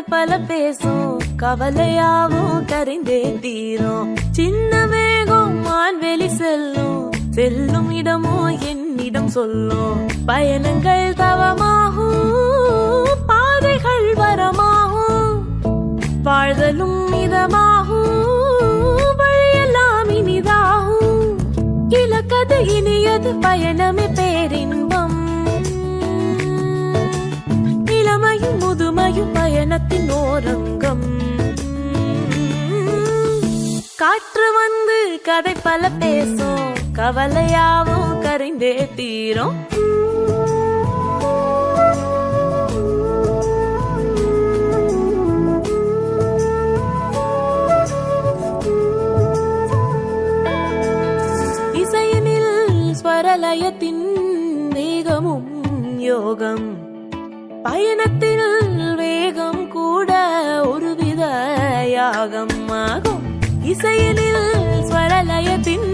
பல பேசும் கவலையாவும் கரைந்தே தீரும். சின்ன வேகம் வான்வெளி செல்லும் இடமோ என்னிடம் சொல்லும். பயணங்கள் தவமாகும், பாதைகள் வரமாகும், வாழ்தலும் மிதமாகும், வழியெல்லாம் இனிதாகும். இலக்கது இனியது பயணமே பேரின்பம். இளமையும் முதுமையும் பயணத்தின் ஓரங்கம். காற்று வந்து கதை பல பேசும் கவலையாவும் கரைந்தே தீரும். இசையினில் ஸ்வரலயத்தின் வேகமும் யோகம். பயணத்தில் வேகம் கூட ஒருவித யாகம் ஆகும். இசையினில் ஸ்வரலயத்தின்